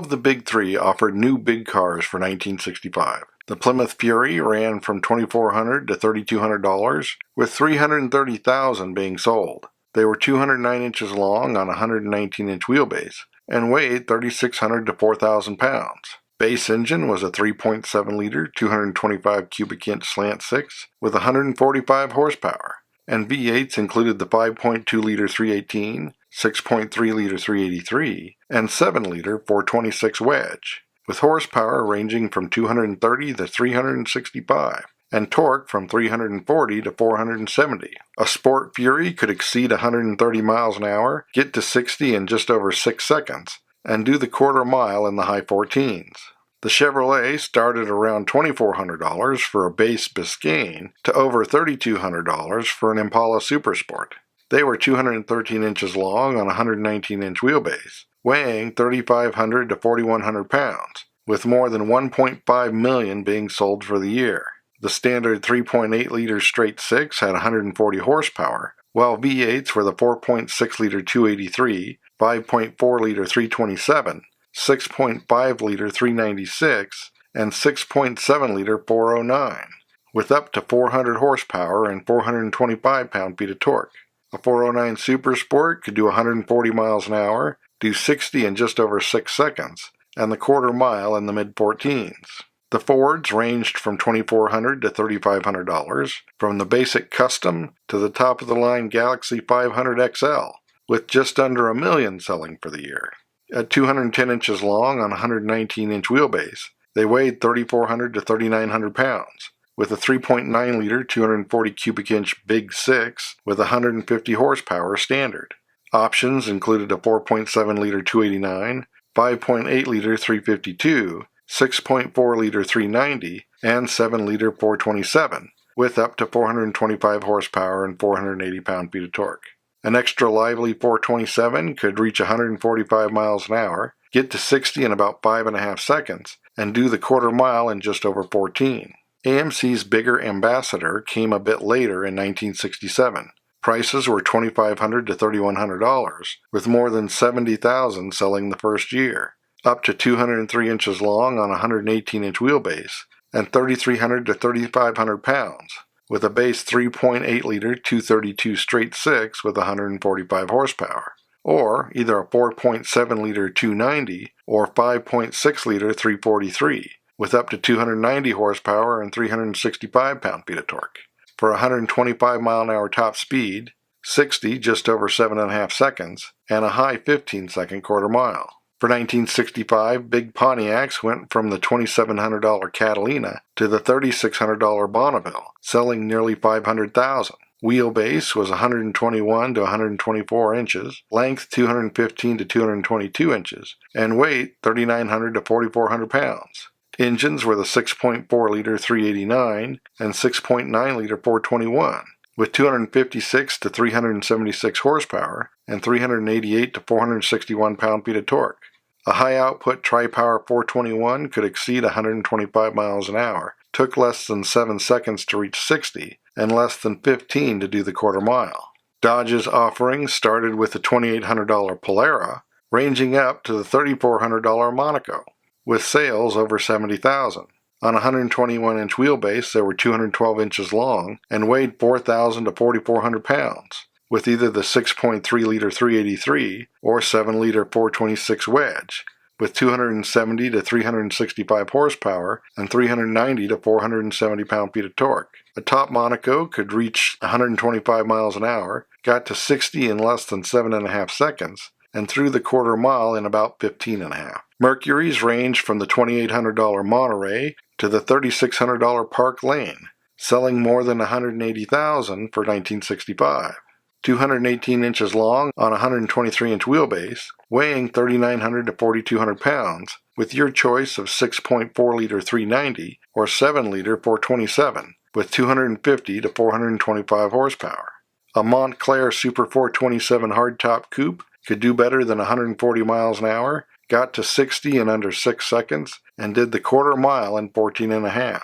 of the big three offered new big cars for 1965. The Plymouth Fury ran from $2,400 to $3,200, with $330,000 being sold. They were 209 inches long on a 119-inch wheelbase and weighed 3,600 to 4,000 pounds. Base engine was a 3.7-liter, 225 cubic inch slant 6 with 145 horsepower, and V8s included the 5.2-liter 318, 6.3-liter 383, and 7-liter 426 wedge, with horsepower ranging from 230 to 365, and torque from 340 to 470. A Sport Fury could exceed 130 miles an hour, get to 60 in just over 6 seconds, and do the quarter mile in the high 14s. The Chevrolet started around $2,400 for a base Biscayne to over $3,200 for an Impala Supersport. They were 213 inches long on a 119-inch wheelbase, weighing 3,500 to 4,100 pounds, with more than 1.5 million being sold for the year. The standard 3.8-liter straight 6 had 140 horsepower, while V8s were the 4.6-liter 283, 5.4-liter 327, 6.5-liter 396, and 6.7-liter 409, with up to 400 horsepower and 425 pound-feet of torque. A 409 Supersport could do 140 miles an hour, do 60 in just over 6 seconds, and the quarter mile in the mid-14s. The Fords ranged from $2,400 to $3,500, from the basic Custom to the top-of-the-line Galaxy 500 XL, with just under 1 million selling for the year. At 210 inches long on a 119-inch wheelbase, they weighed 3,400 to 3,900 pounds, with a 3.9-liter 240 cubic inch Big 6 with 150 horsepower standard. Options included a 4.7-liter 289, 5.8-liter 352, 6.4-liter 390, and 7-liter 427, with up to 425 horsepower and 480 pound-feet of torque. An extra lively 427 could reach 145 miles an hour, get to 60 in about 5.5 seconds, and do the quarter mile in just over 14. AMC's bigger Ambassador came a bit later in 1967. Prices were $2,500 to $3,100, with more than 70,000 selling the first year. Up to 203 inches long on a 118-inch wheelbase, and 3,300 to 3,500 pounds, with a base 3.8-liter 232 straight 6 with 145 horsepower, or either a 4.7-liter 290 or 5.6-liter 343, with up to 290 horsepower and 365 pound-feet of torque. For 125 mile-an-hour top speed, 60 just over 7.5 seconds, and a high 15-second quarter mile. For 1965, big Pontiacs went from the $2,700 Catalina to the $3,600 Bonneville, selling nearly 500,000. Wheelbase was 121 to 124 inches, length 215 to 222 inches, and weight 3,900 to 4,400 pounds. Engines were the 6.4-liter 389 and 6.9-liter 421, with 256 to 376 horsepower and 388 to 461 pound-feet of torque. A high-output tri-power 421 could exceed 125 miles an hour, took less than 7 seconds to reach 60, and less than 15 to do the quarter mile. Dodge's offerings started with the $2,800 Polara, ranging up to the $3,400 Monaco, with sales over 70,000. On a 121-inch wheelbase, they were 212 inches long and weighed 4,000 to 4,400 pounds, with either the 6.3-liter 383 or 7-liter 426 wedge, with 270 to 365 horsepower and 390 to 470 pound-feet of torque. A top Monaco could reach 125 miles an hour, got to 60 in less than 7.5 seconds, and through the quarter mile in about 15.5. Mercury's ranged from the $2,800 Monterey to the $3,600 Park Lane, selling more than 180,000 for 1965. 218 inches long on a 123-inch wheelbase, weighing 3,900 to 4,200 pounds, with your choice of 6.4-liter 390 or 7-liter 427, with 250 to 425 horsepower. A Montclair Super 427 hardtop coupe could do better than 140 miles an hour, got to 60 in under 6 seconds, and did the quarter mile in 14.5.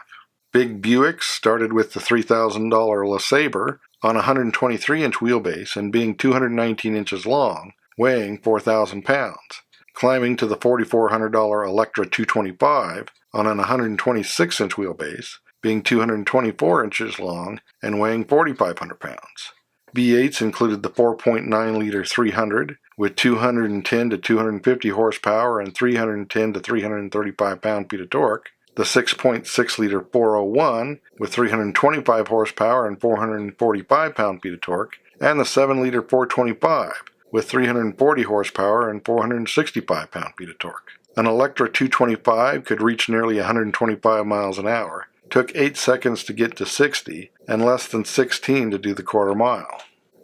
Big Buicks started with the $3,000 LeSabre on a 123-inch wheelbase and being 219 inches long, weighing 4,000 pounds. climbing to the $4,400 Electra 225 on an 126-inch wheelbase, being 224 inches long and weighing 4,500 pounds. V8s included the 4.9-liter 300 with 210 to 250 horsepower and 310 to 335 pound-feet of torque, the 6.6-liter 401 with 325 horsepower and 445 pound-feet of torque, and the 7-liter 425 with 340 horsepower and 465 pound-feet of torque. An Electra 225 could reach nearly 125 miles an hour, took 8 seconds to get to 60, and less than 16 to do the quarter mile.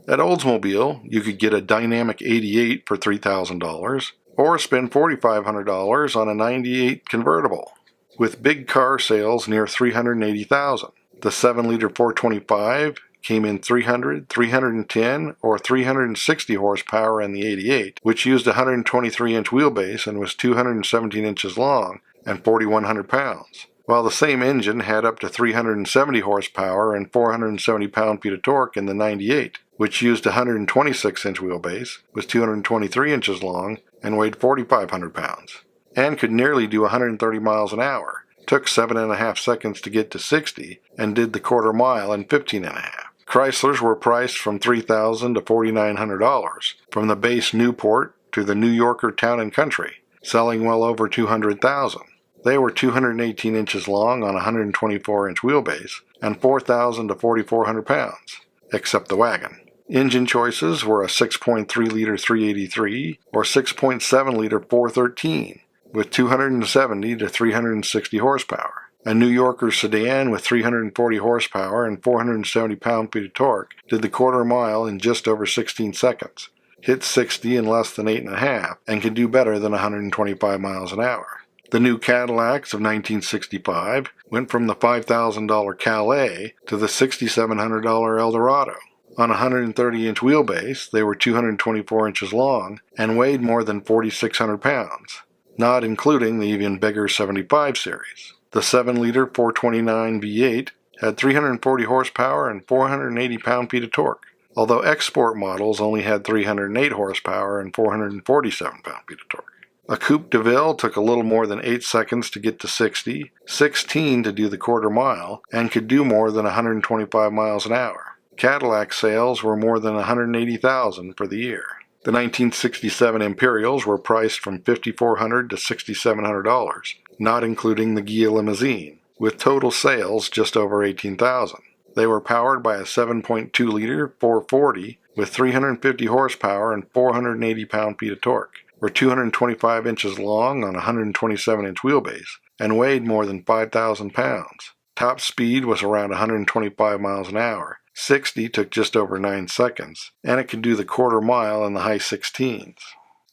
At Oldsmobile, you could get a Dynamic 88 for $3,000, or spend $4,500 on a 98 convertible, with big car sales near $380,000. The 7-liter 425 came in 300, 310, or 360 horsepower in the 88, which used a 123-inch wheelbase and was 217 inches long and 4,100 pounds, while the same engine had up to 370 horsepower and 470 pound-feet of torque in the 98, which used a 126-inch wheelbase, was 223 inches long, and weighed 4,500 pounds, and could nearly do 130 miles an hour, took 7.5 seconds to get to 60, and did the quarter mile in 15.5. Chryslers were priced from $3,000 to $4,900, from the base Newport to the New Yorker Town & Country, selling well over $200,000. They were 218 inches long on a 124-inch wheelbase and 4,000 to 4,400 pounds, except the wagon. Engine choices were a 6.3-liter 383 or 6.7-liter 413 with 270 to 360 horsepower. A New Yorker sedan with 340 horsepower and 470 pound-feet of torque did the quarter mile in just over 16 seconds, hit 60 in less than 8.5, and could do better than 125 miles an hour. The new Cadillacs of 1965 went from the $5,000 Calais to the $6,700 Eldorado. On a 130-inch wheelbase, they were 224 inches long and weighed more than 4,600 pounds, not including the even bigger 75 series. The 7-liter 429 V8 had 340 horsepower and 480 pound-feet of torque, although export models only had 308 horsepower and 447 pound-feet of torque. A Coupe de Ville took a little more than 8 seconds to get to 60, 16 to do the quarter mile, and could do more than 125 miles an hour. Cadillac sales were more than 180,000 for the year. The 1967 Imperials were priced from $5,400 to $6,700, not including the Ghia limousine, with total sales just over 18,000. They were powered by a 7.2-liter 440 with 350 horsepower and 480 pound-feet of torque, were 225 inches long on a 127-inch wheelbase, and weighed more than 5,000 pounds. Top speed was around 125 miles an hour. 60 took just over 9 seconds, and it could do the quarter mile in the high 16s.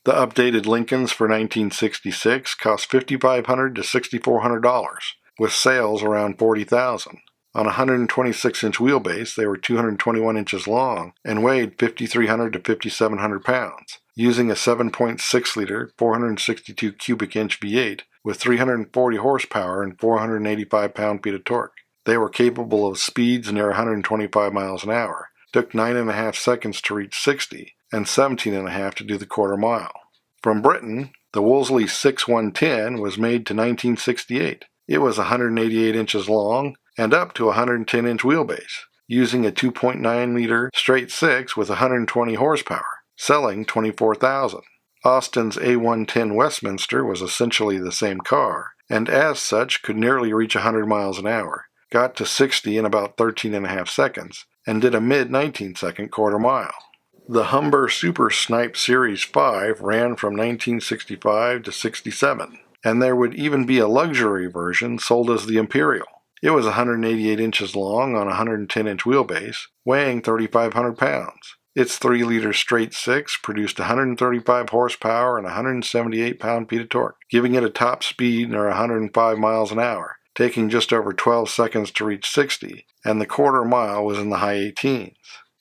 The updated Lincolns for 1966 cost $5,500 to $6,400, with sales around 40,000. On a 126-inch wheelbase, they were 221 inches long and weighed 5,300 to 5,700 pounds, using a 7.6-liter 462 cubic inch V8 with 340 horsepower and 485 pound-feet of torque. They were capable of speeds near 125 miles an hour, took 9.5 seconds to reach 60, and 17.5 to do the quarter mile. From Britain, the Wolseley 6110 was made to 1968. It was 188 inches long and up to a 110-inch wheelbase, using a 2.9-liter straight six with 120 horsepower, selling 24,000. Austin's A110 Westminster was essentially the same car, and as such could nearly reach 100 miles an hour, got to 60 in about 13.5 seconds, and did a mid-19-second quarter mile. The Humber Super Snipe Series 5 ran from 1965 to 67, and there would even be a luxury version sold as the Imperial. It was 188 inches long on a 110-inch wheelbase, weighing 3,500 pounds. Its 3-liter straight six produced 135 horsepower and 178 pound-feet of torque, giving it a top speed near 105 miles an hour, taking just over 12 seconds to reach 60, and the quarter mile was in the high 18s.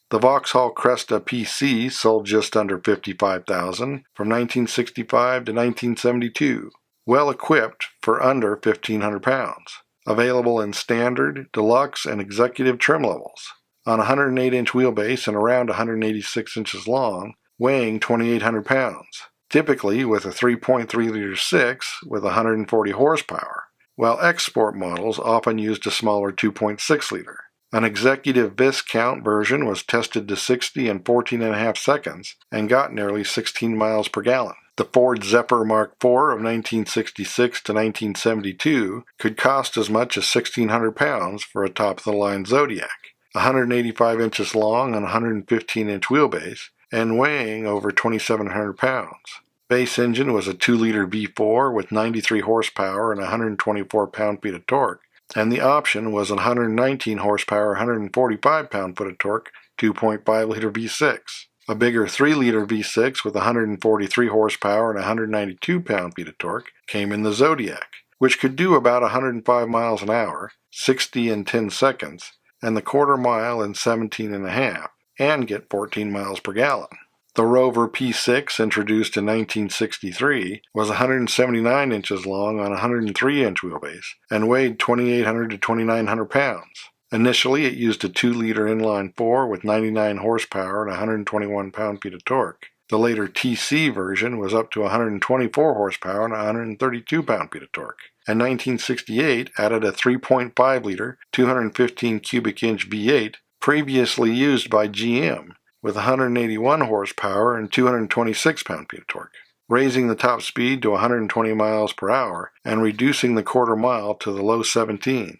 The Vauxhall Cresta PC sold just under 55,000 from 1965 to 1972, well equipped for under 1,500 pounds, available in standard, deluxe, and executive trim levels. On a 108-inch wheelbase and around 186 inches long, weighing 2,800 pounds, typically with a 3.3-liter 6 with 140 horsepower, while export models often used a smaller 2.6-liter. An executive Viscount version was tested to 60 in 14.5 seconds and got nearly 16 miles per gallon. The Ford Zephyr Mark IV of 1966 to 1972 could cost as much as £1,600 for a top-of-the-line Zodiac, 185 inches long on 115-inch wheelbase, and weighing over 2,700 pounds. Base engine was a 2-liter V4 with 93 horsepower and 124 pound-feet of torque, and the option was a 119 horsepower, 145 pound-foot of torque, 2.5-liter V6. A bigger 3-liter V6 with 143 horsepower and 192 pound-feet of torque came in the Zodiac, which could do about 105 miles an hour, 60 in 10 seconds, and the quarter mile in 17.5, and get 14 miles per gallon. The Rover P6, introduced in 1963, was 179 inches long on a 103-inch wheelbase and weighed 2,800 to 2,900 pounds. Initially, it used a 2-liter inline 4 with 99 horsepower and 121 pound-feet of torque. The later TC version was up to 124 horsepower and 132 pound-feet of torque. And 1968 added a 3.5-liter, 215 cubic inch V8 previously used by GM, with 181 horsepower and 226 pound-feet of torque, raising the top speed to 120 miles per hour and reducing the quarter mile to the low 17s.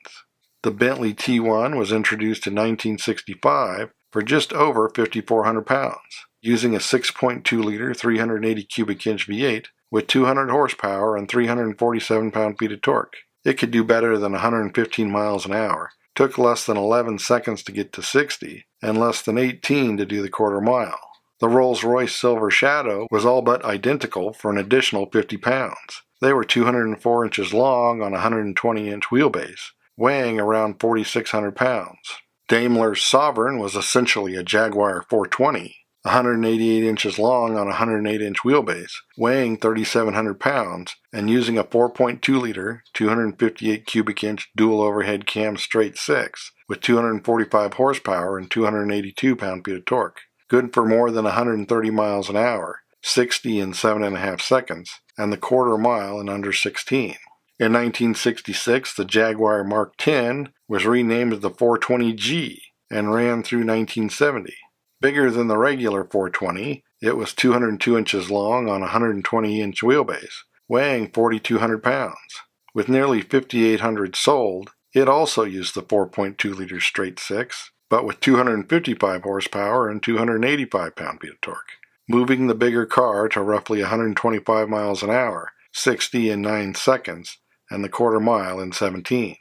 The Bentley T1 was introduced in 1965 for just over 5,400 pounds, using a 6.2-liter, 380 cubic inch V8 with 200 horsepower and 347 pound-feet of torque. It could do better than 115 miles an hour, took less than 11 seconds to get to 60, and less than 18 to do the quarter mile. The Rolls-Royce Silver Shadow was all but identical for an additional 50 pounds. They were 204 inches long on a 120-inch wheelbase, weighing around 4,600 pounds. Daimler's Sovereign was essentially a Jaguar 420, 188 inches long on a 108-inch wheelbase, weighing 3,700 pounds, and using a 4.2-liter, 258 cubic inch dual overhead cam straight 6 with 245 horsepower and 282 pound-feet of torque. Good for more than 130 miles an hour, 60 in 7.5 seconds, and the quarter mile in under 16. In 1966, the Jaguar Mark X was renamed the 420G and ran through 1970. Bigger than the regular 420, it was 202 inches long on a 120-inch wheelbase, weighing 4,200 pounds. With nearly 5,800 sold, it also used the 4.2-liter straight 6, but with 255 horsepower and 285 pound-feet of torque, moving the bigger car to roughly 125 miles an hour, 60 in 9 seconds, and the quarter mile in 17.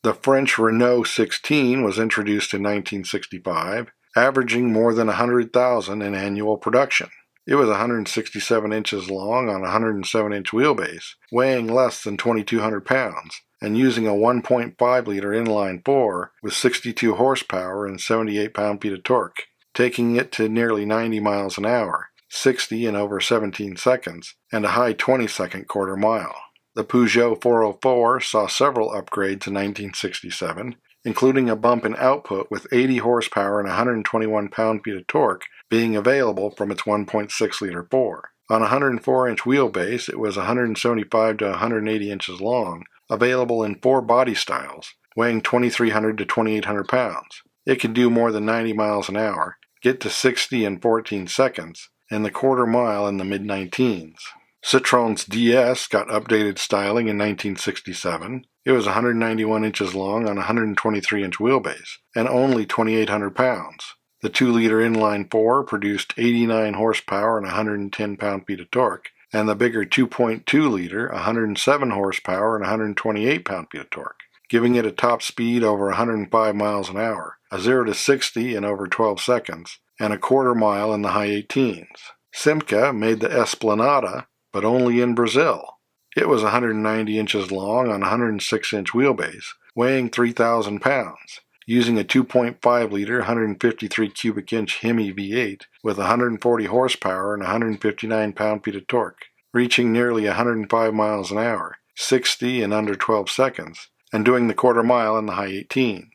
The French Renault 16 was introduced in 1965, averaging more than 100,000 in annual production. It was 167 inches long on a 107-inch wheelbase, weighing less than 2,200 pounds, and using a 1.5-liter inline 4 with 62 horsepower and 78 pound-feet of torque, taking it to nearly 90 miles an hour, 60 in over 17 seconds, and a high 20-second quarter mile. The Peugeot 404 saw several upgrades in 1967, including a bump in output with 80 horsepower and 121 pound-feet of torque being available from its 1.6-liter 4. On a 104-inch wheelbase, it was 175 to 180 inches long, available in 4 body styles, weighing 2,300 to 2,800 pounds. It could do more than 90 miles an hour, get to 60 in 14 seconds, and the quarter mile in the mid-19s. Citroen's DS got updated styling in 1967. It was 191 inches long on a 123-inch wheelbase, and only 2,800 pounds. The 2-liter inline 4 produced 89 horsepower and 110 pound-feet of torque, and the bigger 2.2-liter 107 horsepower and 128 pound-feet of torque, giving it a top speed over 105 miles an hour, a 0 to 60 in over 12 seconds, and a quarter mile in the high 18s. Simca made the Esplanada, but only in Brazil. It was 190 inches long on a 106-inch wheelbase, weighing 3,000 pounds, using a 2.5-liter 153 cubic inch Hemi V8 with 140 horsepower and 159 pound-feet of torque, reaching nearly 105 miles an hour, 60 in under 12 seconds, and doing the quarter mile in the high 18s.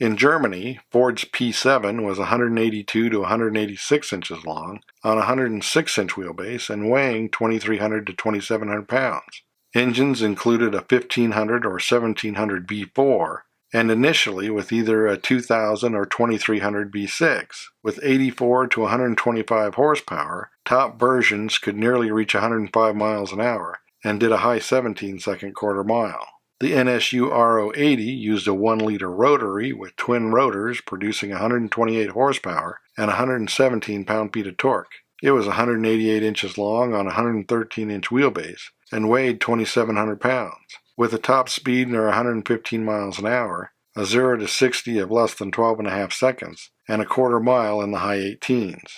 In Germany, Ford's P7 was 182 to 186 inches long on a 106-inch wheelbase and weighing 2,300 to 2,700 pounds. Engines included a 1500 or 1700 B4, and initially with either a 2000 or 2300 B6. With 84 to 125 horsepower, top versions could nearly reach 105 miles an hour and did a high 17-second quarter mile. The NSU RO80 used a 1-liter rotary with twin rotors producing 128 horsepower and 117 pound-feet of torque. It was 188 inches long on a 113-inch wheelbase and weighed 2,700 pounds. With a top speed near 115 miles an hour, a 0 to 60 of less than 12.5 seconds, and a quarter mile in the high 18s.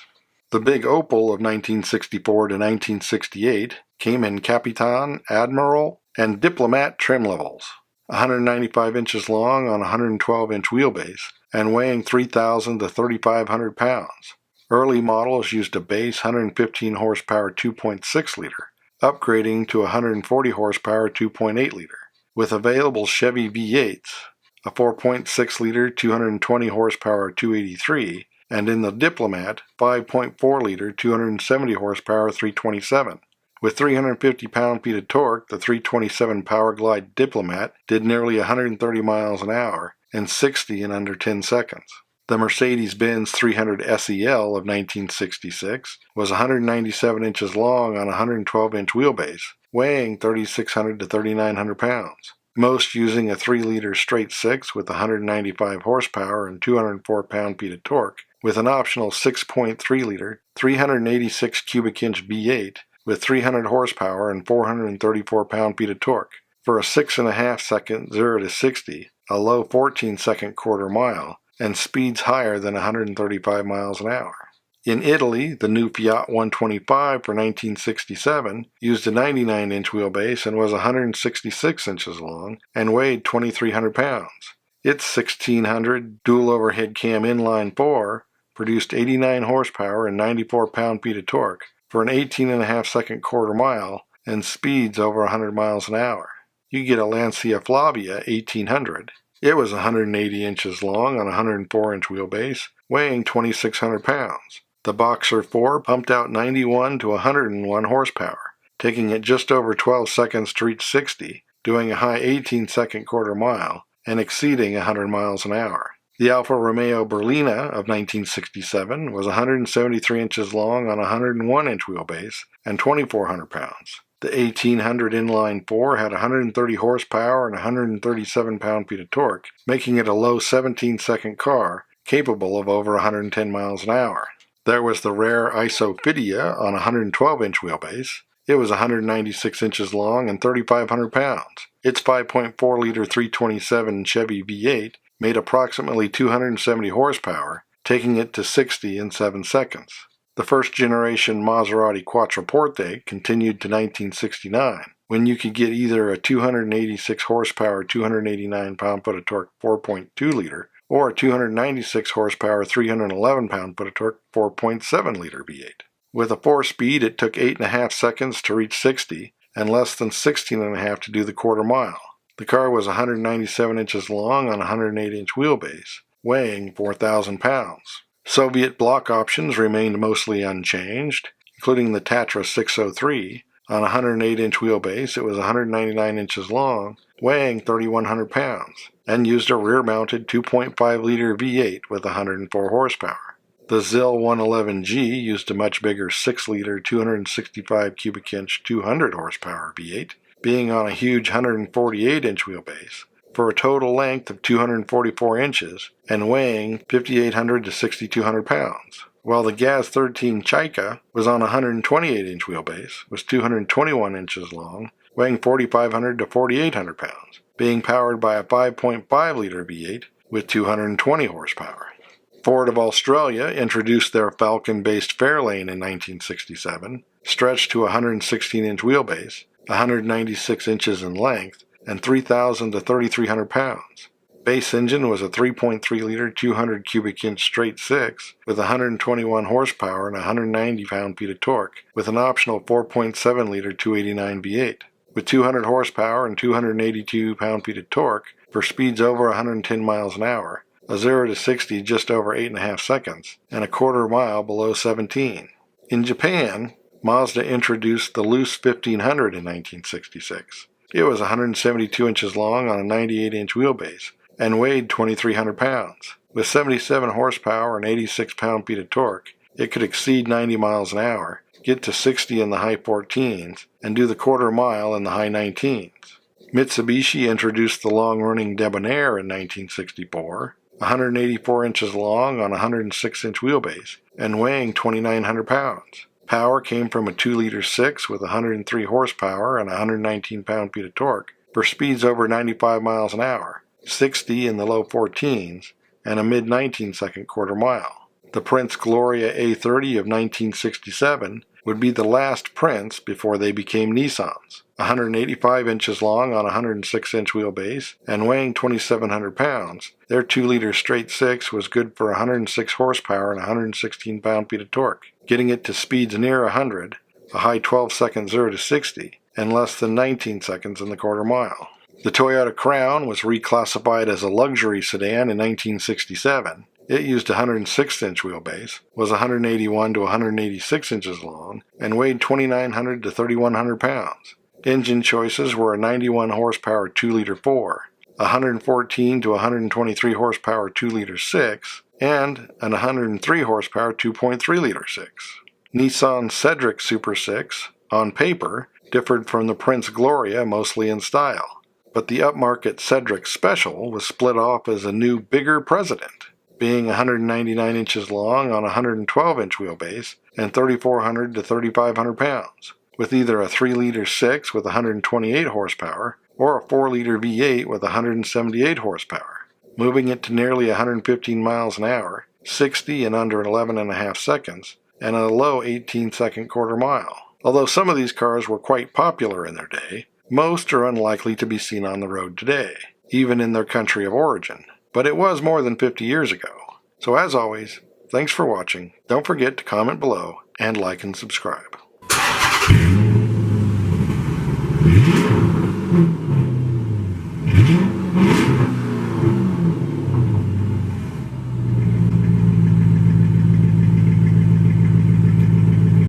The Big Opel of 1964 to 1968 came in Capitan, Admiral, and Diplomat trim levels, 195 inches long on a 112-inch wheelbase and weighing 3,000 to 3,500 pounds. Early models used a base 115 horsepower 2.6 liter, upgrading to 140 horsepower 2.8 liter. With available Chevy V8s, a 4.6 liter 220 horsepower 283, and in the Diplomat, 5.4 liter 270 horsepower 327. With 350 pound-feet of torque, the 327 Powerglide Diplomat did nearly 130 miles an hour and 60 in under 10 seconds. The Mercedes-Benz 300 SEL of 1966 was 197 inches long on a 112-inch wheelbase, weighing 3,600 to 3,900 pounds, most using a 3-liter straight six with 195 horsepower and 204 pound-feet of torque, with an optional 6.3-liter 386 cubic-inch V8 with 300 horsepower and 434 pound-feet of torque. For a 6.5-second 0 to 60, a low 14-second quarter mile, and speeds higher than 135 miles an hour. In Italy, the new Fiat 125 for 1967 used a 99-inch wheelbase and was 166 inches long and weighed 2,300 pounds. Its 1600 dual overhead cam inline 4 produced 89 horsepower and 94 pound-feet of torque for an 18.5-second quarter mile and speeds over 100 miles an hour. You get a Lancia Flavia 1800. It was 180 inches long on a 104-inch wheelbase, weighing 2,600 pounds. The Boxer 4 pumped out 91 to 101 horsepower, taking it just over 12 seconds to reach 60, doing a high 18-second quarter mile, and exceeding 100 miles an hour. The Alfa Romeo Berlina of 1967 was 173 inches long on a 101-inch wheelbase and 2,400 pounds. The 1800 inline 4 had 130 horsepower and 137 pound-feet of torque, making it a low 17-second car capable of over 110 miles an hour. There was the rare Isophidia on a 112-inch wheelbase. It was 196 inches long and 3,500 pounds. Its 5.4-liter 327 Chevy V8 made approximately 270 horsepower, taking it to 60 in 7 seconds. The first-generation Maserati Quattroporte continued to 1969, when you could get either a 286 horsepower, 289 pound-foot of torque 4.2-liter or a 296 horsepower, 311 pound-foot of torque 4.7-liter V8. With a 4-speed, it took 8.5 seconds to reach 60 and less than 16.5 to do the quarter mile. The car was 197 inches long on a 108-inch wheelbase, weighing 4,000 pounds. Soviet block options remained mostly unchanged, including the Tatra 603. On a 108-inch wheelbase, it was 199 inches long, weighing 3,100 pounds, and used a rear-mounted 2.5-liter V8 with 104 horsepower. The ZIL 111G used a much bigger 6-liter 265 cubic-inch 200 horsepower V8, being on a huge 148-inch wheelbase, for a total length of 244 inches and weighing 5,800 to 6,200 pounds, while the Gaz 13 Chaika was on a 128-inch wheelbase, was 221 inches long, weighing 4,500 to 4,800 pounds, being powered by a 5.5-liter V8 with 220 horsepower. Ford of Australia introduced their Falcon-based Fairlane in 1967, stretched to a 116-inch wheelbase, 196 inches in length, and 3,000 to 3,300 pounds. Base engine was a 3.3-liter 200 cubic-inch straight six with 121 horsepower and 190 pound-feet of torque, with an optional 4.7-liter 289 V8. With 200 horsepower and 282 pound-feet of torque for speeds over 110 miles an hour, a 0 to 60 just over 8.5 seconds, and a quarter mile below 17. In Japan, Mazda introduced the Loose 1500 in 1966. It was 172 inches long on a 98-inch wheelbase and weighed 2,300 pounds. With 77 horsepower and 86 pound-feet of torque, it could exceed 90 miles an hour, get to 60 in the high 14s, and do the quarter mile in the high 19s. Mitsubishi introduced the long-running Debonair in 1964, 184 inches long on a 106-inch wheelbase, and weighing 2,900 pounds. Power came from a 2-liter 6 with 103 horsepower and 119 pound-feet of torque for speeds over 95 miles an hour, 60 in the low 14s, and a mid-19-second quarter mile. The Prince Gloria A30 of 1967 would be the last Prince before they became Nissans. 185 inches long on a 106-inch wheelbase and weighing 2,700 pounds, their 2-liter straight 6 was good for 106 horsepower and 116 pound-feet of torque, getting it to speeds near 100, a high 12-second 0 to 60, and less than 19 seconds in the quarter mile. The Toyota Crown was reclassified as a luxury sedan in 1967. It used a 106-inch wheelbase, was 181 to 186 inches long, and weighed 2,900 to 3,100 pounds. Engine choices were a 91 horsepower 2-liter 4, a 114 to 123 horsepower 2-liter 6, and an 103 horsepower 2.3-liter 6. Nissan Cedric Super 6, on paper, differed from the Prince Gloria mostly in style, but the upmarket Cedric Special was split off as a new, bigger President, being 199 inches long on a 112-inch wheelbase and 3,400 to 3,500 pounds, with either a 3-liter 6 with 128 horsepower or a 4-liter V8 with 178 horsepower, moving it to nearly 115 miles an hour, 60 in under 11.5 seconds, and a low 18-second quarter mile. Although some of these cars were quite popular in their day, most are unlikely to be seen on the road today, even in their country of origin. But it was more than 50 years ago. So as always, thanks for watching. Don't forget to comment below and like and subscribe.